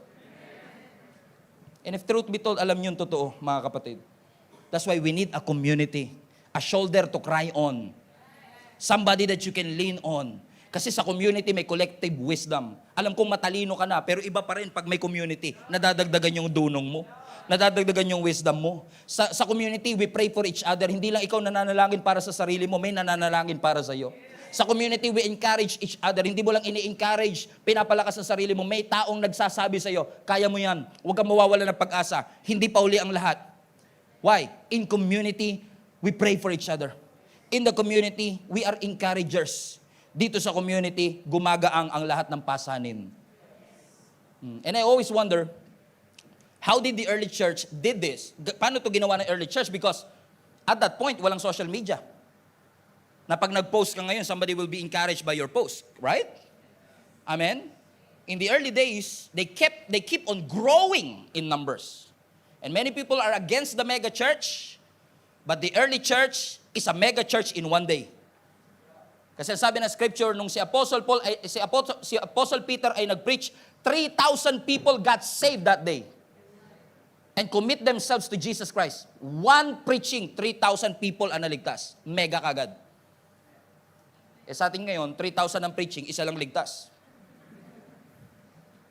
And if truth be told, alam niyo yung totoo, mga kapatid. That's why we need a community. A shoulder to cry on. Somebody that you can lean on. Kasi sa community may collective wisdom. Alam kong matalino ka na, pero iba pa rin pag may community. Nadadagdagan yung dunong mo. Nadadagdagan yung wisdom mo. Sa community, we pray for each other. Hindi lang ikaw nananalangin para sa sarili mo, may nananalangin para sa iyo. Sa community, we encourage each other. Hindi mo lang ini-encourage, pinapalakas sa sarili mo. May taong nagsasabi sa iyo, kaya mo yan. Huwag kang mawawala ng pag-asa. Hindi pa uli ang lahat. Why? In community, we pray for each other. In the community, we are encouragers. Dito sa community, gumagaang ang lahat ng pasanin. And I always wonder, how did the early church did this? Paano to ginawa ng early church? Because at that point, walang social media. Na pag nag-post ka ngayon, somebody will be encouraged by your post. Right? Amen? In the early days, they keep on growing in numbers. And many people are against the mega church, but the early church is a mega church in one day. Kasi sabi na scripture, nung si Apostle Peter ay nag-preach, 3,000 people got saved that day. And commit themselves to Jesus Christ. One preaching, 3,000 people ang naligtas. Mega kagad. Sa atin ngayon, 3,000 ang preaching, isa lang ligtas.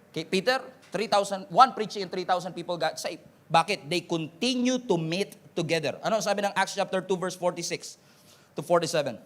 Okay, Peter, 3,000, one preaching and 3,000 people got saved. Bakit? They continue to meet together. Ano sabi ng Acts chapter 2 verse 46 to 47?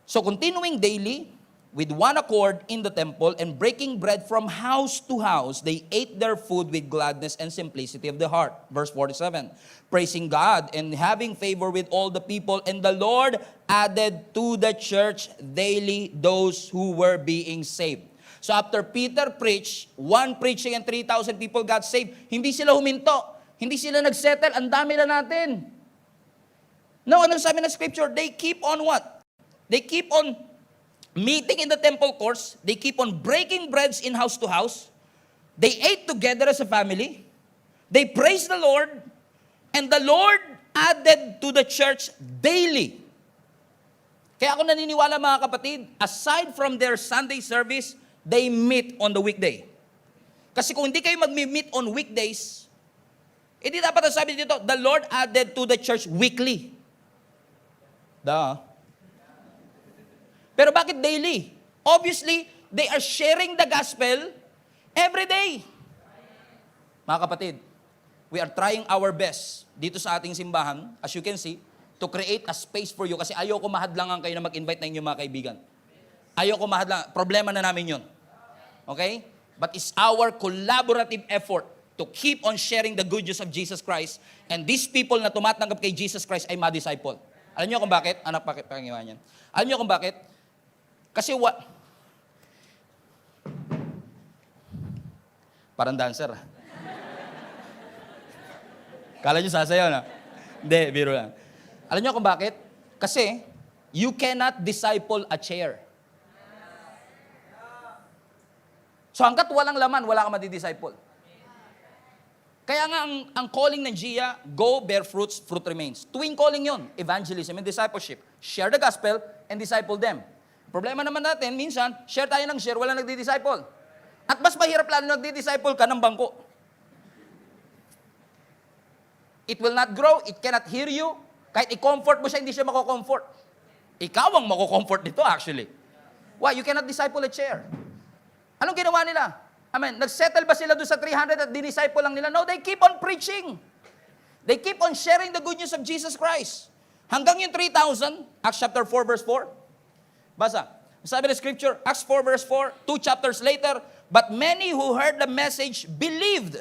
So continuing daily with one accord in the temple and breaking bread from house to house, they ate their food with gladness and simplicity of the heart. Verse 47, praising God and having favor with all the people, and the Lord added to the church daily those who were being saved. So after Peter preached, one preaching and 3,000 people got saved, hindi sila huminto, hindi sila nagsettle, ang dami na natin. No, anong sabi ng scripture? They keep on what? They keep on meeting in the temple courts. They keep on breaking breads in house to house. They ate together as a family. They praised the Lord. And the Lord added to the church daily. Kaya ako naniniwala mga kapatid, aside from their Sunday service, they meet on the weekday. Kasi kung hindi kayo mag-meet on weekdays, hindi dapat ang sabi dito, the Lord added to the church weekly. Pero bakit daily? Obviously, they are sharing the gospel every day. Mga kapatid, we are trying our best dito sa ating simbahan, as you can see, to create a space for you kasi ayoko mahadlangan kayo na mag-invite na inyong mga kaibigan. Ayoko mahadlangan. Problema na namin yun. Okay? But it's our collaborative effort to keep on sharing the good news of Jesus Christ, and these people na tumatanggap kay Jesus Christ ay ma-disciple. Alam niyo kung bakit? Anak, pakipangiwan yan. Alam niyo kung bakit? Kasi parang dancer. Kala niyo sasayaw na? Hindi, biro lang. Alam niyo kung bakit? Kasi you cannot disciple a chair. So hanggat walang laman, wala kang madi-disciple. Kaya nga ang calling ng Gia, go bear fruits, fruit remains. Twin calling yon, evangelism and discipleship. Share the gospel and disciple them. Problema naman natin, minsan, share tayo ng share, wala nagdi-disciple. At mas mahirap lalo nagdi-disciple ka ng bangko. It will not grow, it cannot hear you. Kahit i-comfort mo siya, hindi siya mako-comfort. Ikaw ang mako-comfort nito actually. Why? You cannot disciple a chair. Anong ginawa nila? Amen. Nagsettle ba sila doon sa 300 at dinisciple lang nila? No, they keep on preaching. They keep on sharing the good news of Jesus Christ. Hanggang yung 3,000, Acts chapter 4 verse 4. Basa. Sabi ng scripture, Acts 4 verse 4, 2 chapters later, but many who heard the message believed.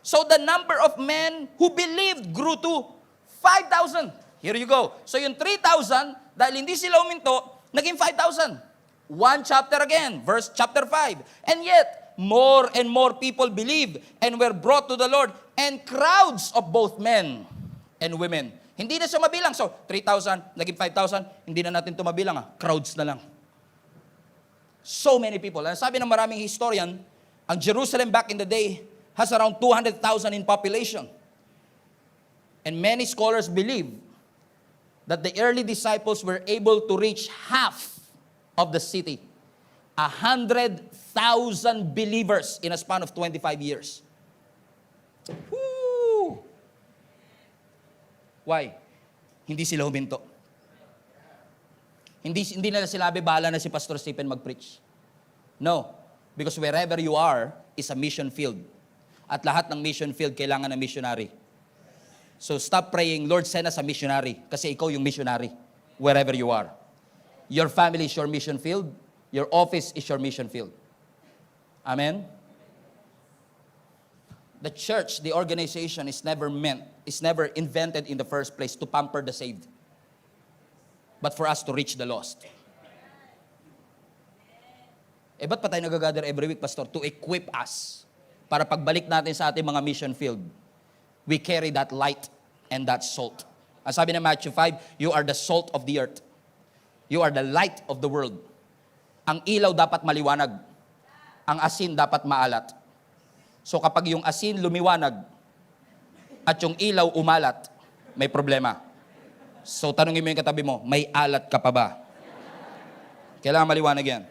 So the number of men who believed grew to 5,000. Here you go. So yung 3,000, dahil hindi sila uminto, naging 5,000. One chapter again, verse chapter 5. And yet, more and more people believed and were brought to the Lord, and crowds of both men and women. Hindi na siya mabilang. So, 3,000, naging 5,000, hindi na natin ito mabilang. Crowds na lang. So many people. Sabi ng maraming historian, ang Jerusalem back in the day has around 200,000 in population. And many scholars believe that the early disciples were able to reach half of the city. 100,000 believers in a span of 25 years. Woo! Why? Hindi sila huminto. Hindi nila sinabi, bahala na si Pastor Stephen mag-preach. No. Because wherever you are is a mission field. At lahat ng mission field kailangan ng missionary. So stop praying, Lord, send us a missionary. Kasi ikaw yung missionary. Wherever you are. Your family is your mission field. Your office is your mission field. Amen? The church, the organization is never invented in the first place to pamper the saved. But for us to reach the lost. Ba't pa tayo nag-gather every week, Pastor? To equip us. Para pagbalik natin sa ating mga mission field, we carry that light and that salt. Ang sabi ng Matthew 5, you are the salt of the earth. You are the light of the world. Ang ilaw dapat maliwanag. Ang asin dapat maalat. So kapag yung asin lumiwanag at yung ilaw umalat, may problema. So tanungin mo yung katabi mo, may alat ka pa ba? Kailangan maliwanag yan.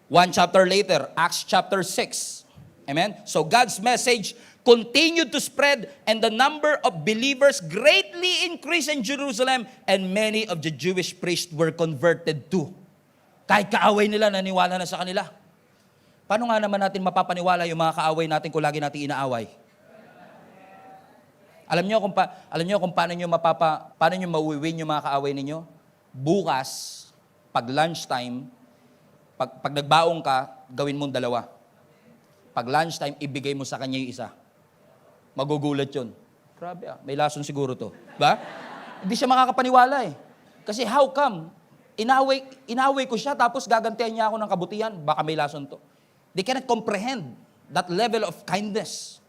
One chapter later, Acts chapter 6. Amen? So God's message continued to spread and the number of believers greatly increased in Jerusalem and many of the Jewish priests were converted too. Kahit kaaway nila, naniwala na sa kanila. Paano nga naman natin mapapaniwala yung mga kaaway natin kung lagi natin inaaway? Alam niyo kung paano niyo mauwiwin yung mga kaaway ninyo? Bukas, pag lunchtime, pag nagbaong ka, gawin mong dalawa. Pag lunchtime, ibigay mo sa kanya yung isa. Magugulat yun. Grabe may lason siguro to. Ba? Hindi siya makakapaniwala eh. Kasi how come? Inaway ko siya tapos gagantihan niya ako ng kabutihan. Baka may lason to. They cannot comprehend that level of kindness,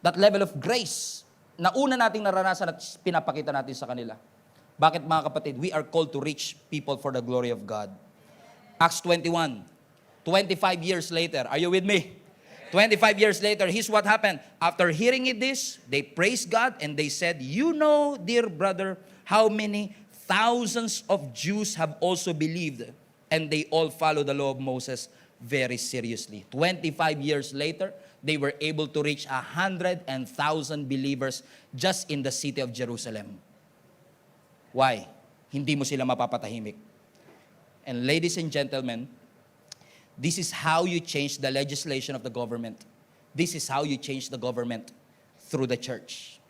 that level of grace na una nating naranasan at pinapakita natin sa kanila. Bakit mga kapatid? We are called to reach people for the glory of God. Acts 21, 25 years later. Are you with me? 25 years later, here's what happened. After hearing this, they praised God and they said, you know, dear brother, how many thousands of Jews have also believed and they all follow the law of Moses very seriously. 25 years later, they were able to reach 100,000 believers just in the city of Jerusalem. Why? Hindi mo sila mapapatahimik. And ladies and gentlemen, this is how you change the legislation of the government. This is how you change the government through the church.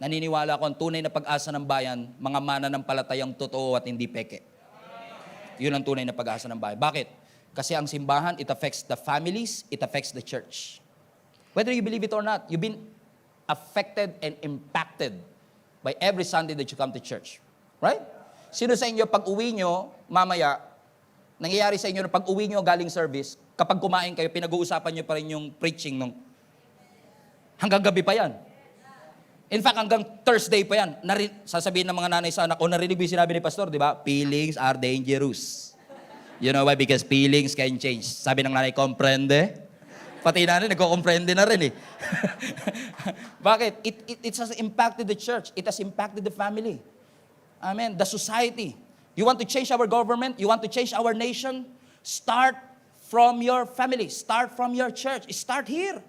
Naniniwala ako ang tunay na pag-asa ng bayan, mga mananampalatayang totoo at hindi peke. Yun ang tunay na pag-asa ng bayan. Bakit? Kasi ang simbahan, it affects the families, it affects the church. Whether you believe it or not, you've been affected and impacted by every Sunday that you come to church. Right? Sino sa inyo, pag uwi nyo, mamaya, nangyayari sa inyo na pag uwi nyo galing service, kapag kumain kayo, pinag-uusapan nyo pa rin yung preaching nung hanggang gabi pa yan. In fact, hanggang Thursday pa yan. Sasabihin ng mga nanay sa anak, narinig mo yung sinabi ni Pastor, di ba? Feelings are dangerous. You know why? Because feelings can change. Sabi ng nanay, comprende? Pati nanay, nagko-comprende na rin eh. Bakit? It has impacted the church. It has impacted the family. Amen. The society. You want to change our government? You want to change our nation? Start from your family. Start from your church. Start here.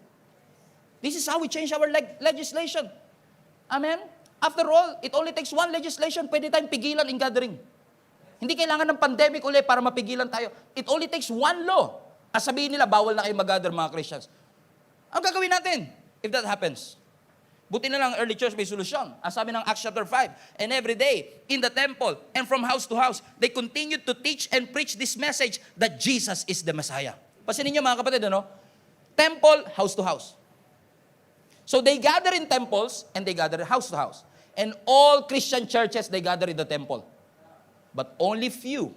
This is how we change our legislation. Amen? After all, it only takes one legislation. Pwede tayong pigilan in gathering. Hindi kailangan ng pandemic ulit para mapigilan tayo. It only takes one law. As sabihin nila, bawal na kayo mag-gather mga Christians. Ang gagawin natin if that happens? Buti na lang early church may solusyon. Ang sabi ng Acts chapter 5, and every day in the temple and from house to house, they continued to teach and preach this message that Jesus is the Messiah. Pasinin niyo mga kapatid, ano? Temple, house to house. So they gather in temples and they gather house to house. And all Christian churches, they gather in the temple. But only few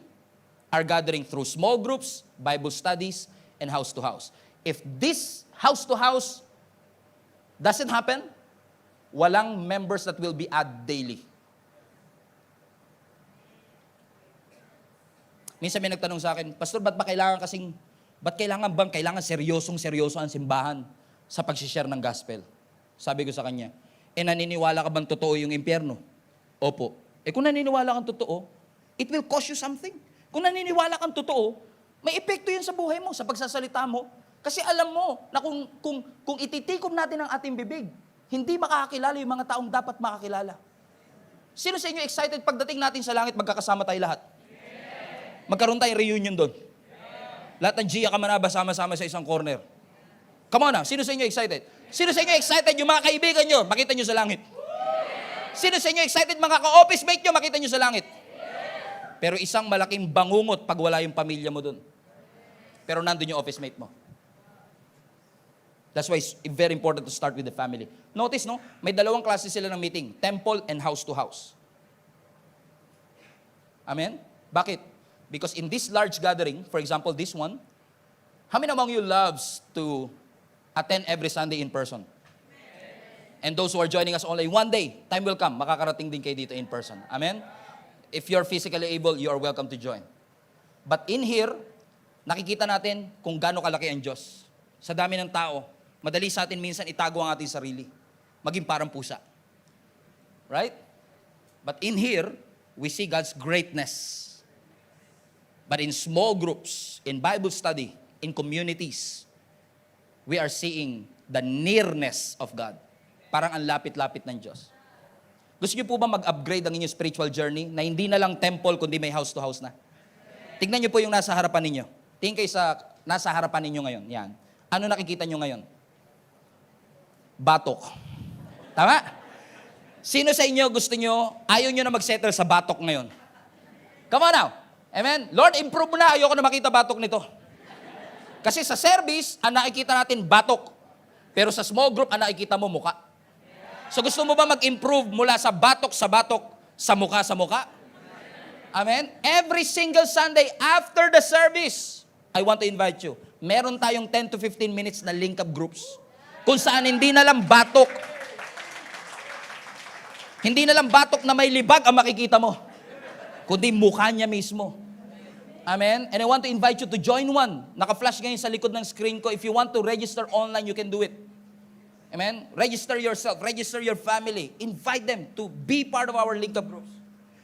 are gathering through small groups, Bible studies, and house to house. If this house to house doesn't happen, walang members that will be added daily. Minsan may nagtanong sa akin, Pastor, ba't kailangan seryosong-seryoso ang simbahan sa pag-share ng gospel? Sabi ko sa kanya, naniniwala ka bang totoo yung impyerno? Opo. Kung naniniwala kang totoo, it will cost you something. Kung naniniwala kang totoo, may epekto yun sa buhay mo, sa pagsasalita mo. Kasi alam mo na kung ititikom natin ang ating bibig hindi makakakilala yung mga taong dapat makakilala. Sino sa inyo excited pagdating natin sa langit, magkakasama tayo lahat? Magkaroon tayong reunion doon. Lahat ng Gia Kamanaba sama-sama sa isang corner. Come on na, sino sa inyo excited? Sino sa inyo excited yung mga kaibigan nyo, makita nyo sa langit? Sino sa inyo excited mga ka-office mate nyo, makita nyo sa langit? Pero isang malaking bangungot pag wala yung pamilya mo doon. Pero nandun yung office mate mo. That's why it's very important to start with the family. Notice, no? May dalawang klase sila ng meeting. Temple and house to house. Amen? Bakit? Because in this large gathering, for example, this one, how many among you loves to attend every Sunday in person? And those who are joining us only one day, time will come, makakarating din kayo dito in person. Amen? If you're physically able, you are welcome to join. But in here, nakikita natin kung gaano kalaki ang Diyos. Sa dami ng tao, madali sa atin minsan itago ang ating sarili. Maging parang pusa. Right? But in here, we see God's greatness. But in small groups, in Bible study, in communities, we are seeing the nearness of God. Parang ang lapit-lapit ng Diyos. Gusto niyo po ba mag-upgrade ang inyong spiritual journey na hindi na lang temple kundi may house to house na? Tignan niyo po yung nasa harapan ninyo. Tingin kayo sa nasa harapan ninyo ngayon. Yan. Ano nakikita niyo ngayon? Batok. Tama? Sino sa inyo gusto niyo, ayaw niyo na mag-settle sa batok ngayon? Come on now. Amen? Lord, improve mo na. Ayoko na makita batok nito. Kasi sa service, ang nakikita natin batok. Pero sa small group, ang nakikita mo muka. So gusto mo ba mag-improve mula sa batok, sa muka? Amen? Every single Sunday after the service, I want to invite you. Meron tayong 10 to 15 minutes na link up groups. Kung saan hindi na lang batok. Hindi na lang batok na may libag ang makikita mo. Kundi mukha niya mismo. Amen? And I want to invite you to join one. Naka-flash ngayon sa likod ng screen ko. If you want to register online, you can do it. Amen? Register yourself. Register your family. Invite them to be part of our link up groups.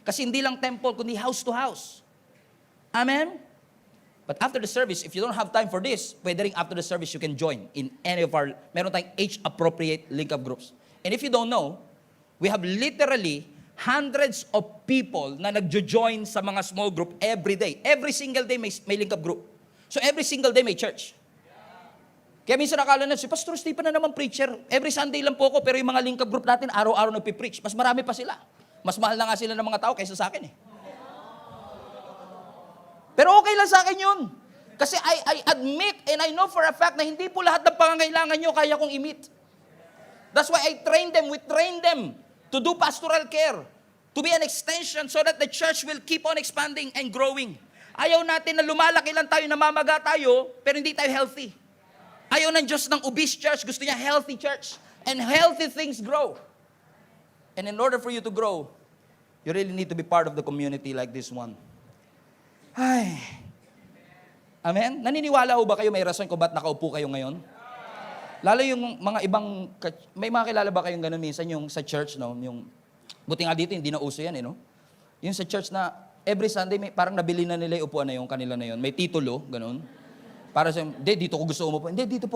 Kasi hindi lang temple, kundi house to house. Amen? But after the service, if you don't have time for this, pwede rin after the service, you can join in any of our, meron tayong age-appropriate link up groups. And if you don't know, we have literally hundreds of people na nagjo-join sa mga small group every day. Every single day may link up group. So every single day may church. Kaya minsan nakala na, si Pastor Stephen na naman preacher. Every Sunday lang po ako, pero yung mga link up group natin, araw-araw nagpipreach. Mas marami pa sila. Mas mahal na nga sila ng mga tao kaysa sa akin eh. Pero okay lang sa akin yun. Kasi I admit and I know for a fact na hindi po lahat ng pangangailangan nyo kaya kong i-meet. That's why I train them, we train them to do pastoral care, to be an extension so that the church will keep on expanding and growing. Ayaw natin na lumalaki lang tayo, namamaga tayo, pero hindi tayo healthy. Ayaw ng Diyos ng obese church, gusto niya healthy church. And healthy things grow. And in order for you to grow, you really need to be part of the community like this one. Ay. Amen? Naniniwala ho ba kayo may rason kung ba't nakaupo kayo ngayon? Lalo yung mga ibang, may mga kilala ba kayong gano'n minsan yung sa church, no? Yung, buti nga dito, hindi na uso yan, eh, no? Yung sa church na every Sunday, parang nabili na nila yung upuan na yung kanila na yun. May titulo, gano'n. Para sa, hindi, dito ko gusto umupo. Hindi, dito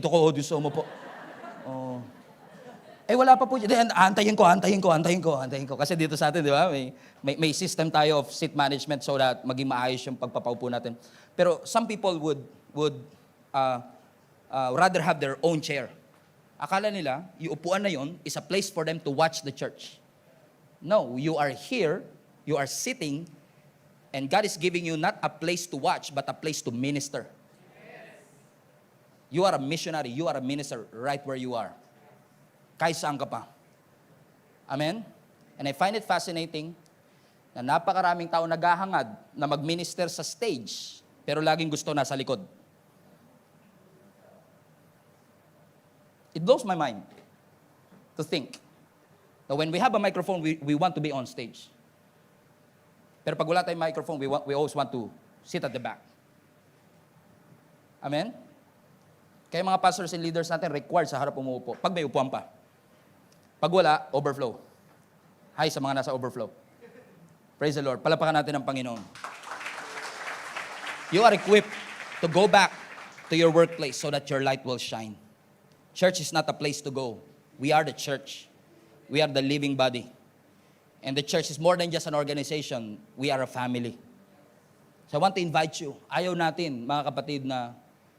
ko gusto umupo. Oh. Eh, wala pa po. Antayin ko. Kasi dito sa atin, di ba, may system tayo of seat management so that maging maayos yung pagpapaupo natin. Pero some people would rather have their own chair. Akala nila, yung upuan na yon is a place for them to watch the church. No, you are here, you are sitting, and God is giving you not a place to watch, but a place to minister. You are a missionary, you are a minister right where you are. Kahit saan ka pa. Amen? And I find it fascinating na napakaraming tao naghahangad na mag-minister sa stage, pero laging gusto nasa likod. It blows my mind to think that when we have a microphone, we want to be on stage. Pero pag wala tayong microphone, we always want to sit at the back. Amen? Kaya mga pastors and leaders natin required sa harap umuupo. Pag may upuan pa. Pag wala, overflow. Hi sa mga nasa overflow. Praise the Lord. Palapakan natin ang Panginoon. You are equipped to go back to your workplace so that your light will shine. Church is not a place to go. We are the church. We are the living body. And the church is more than just an organization. We are a family. So I want to invite you. Ayaw natin, mga kapatid, na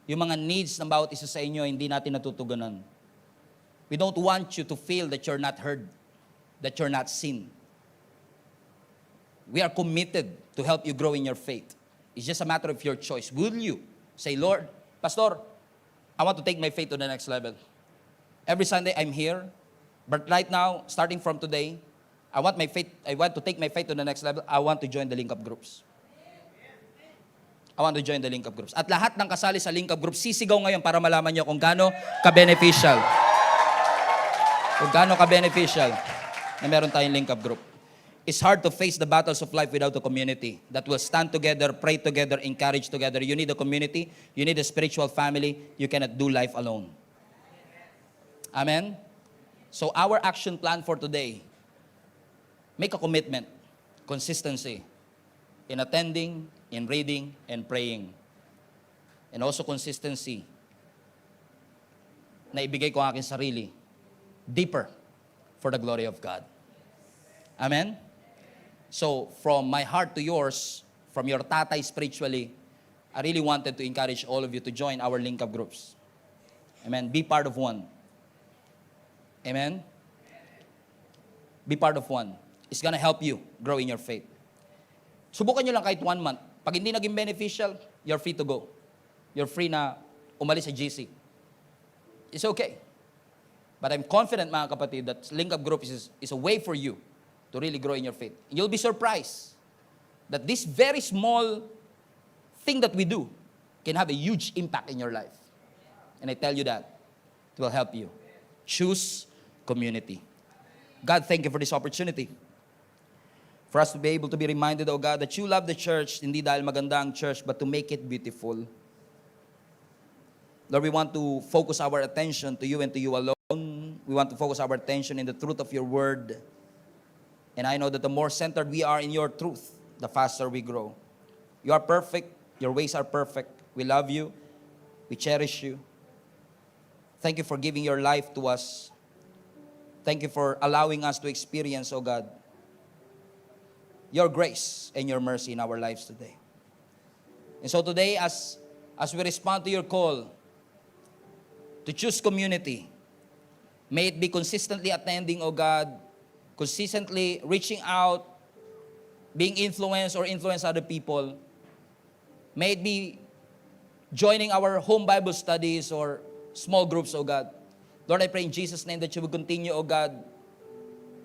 yung mga needs ng bawat isa sa inyo, hindi natin natutugunan. We don't want you to feel that you're not heard, that you're not seen. We are committed to help you grow in your faith. It's just a matter of your choice. Will you say, Lord, Pastor, I want to take my faith to the next level. Every Sunday I'm here, but right now, starting from today, I want to take my faith to the next level. I want to join the link-up groups. I want to join the link-up groups. At lahat ng kasali sa link-up groups, sisigaw ngayon para malaman nyo kung gaano ka-beneficial. Kung gaano ka-beneficial na meron tayong link-up group. It's hard to face the battles of life without a community that will stand together, pray together, encourage together. You need a community. You need a spiritual family. You cannot do life alone. Amen? So our action plan for today, make a commitment, consistency in attending, in reading, and praying. And also consistency na ibigay ko ang aking sarili deeper for the glory of God. Amen? So, from my heart to yours, from your tatay spiritually, I really wanted to encourage all of you to join our link-up groups. Amen? Be part of one. Amen? Be part of one. It's gonna help you grow in your faith. Subukan nyo lang kahit 1 month. Pag hindi naging beneficial, you're free to go. You're free na umalis sa GC. It's okay. But I'm confident, mga kapatid, that link-up group is a way for you to really grow in your faith. You'll be surprised that this very small thing that we do can have a huge impact in your life. And I tell you that it will help you. Choose community. God, thank you for this opportunity. For us to be able to be reminded, oh God, that you love the church, hindi dahil maganda ang church, but to make it beautiful. Lord, we want to focus our attention to you and to you alone. We want to focus our attention in the truth of your word. And I know that the more centered we are in your truth, the faster we grow. You are perfect. Your ways are perfect. We love you. We cherish you. Thank you for giving your life to us. Thank you for allowing us to experience, oh God, your grace and your mercy in our lives today. And so today, as we respond to your call to choose community, may it be consistently attending, oh God, consistently reaching out, being influenced or influence other people. May it be joining our home Bible studies or small groups, oh God. Lord, I pray in Jesus' name that you will continue, oh God,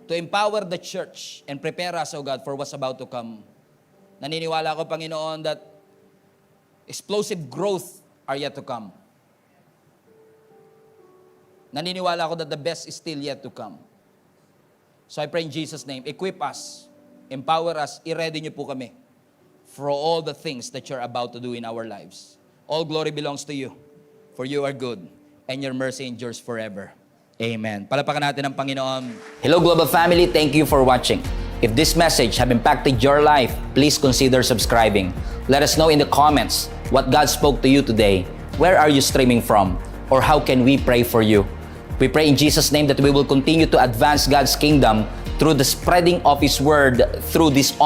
to empower the church and prepare us, oh God, for what's about to come. Naniniwala ako, Panginoon, that explosive growth are yet to come. Naniniwala ako that the best is still yet to come. So I pray in Jesus' name, equip us, empower us, i-ready niyo po kami for all the things that you're about to do in our lives. All glory belongs to you, for you are good, and your mercy endures forever. Amen. Palapakan natin ang Panginoon. Hello Global Family, thank you for watching. If this message have impacted your life, please consider subscribing. Let us know in the comments what God spoke to you today. Where are you streaming from? Or how can we pray for you? We pray in Jesus' name that we will continue to advance God's kingdom through the spreading of His word through this online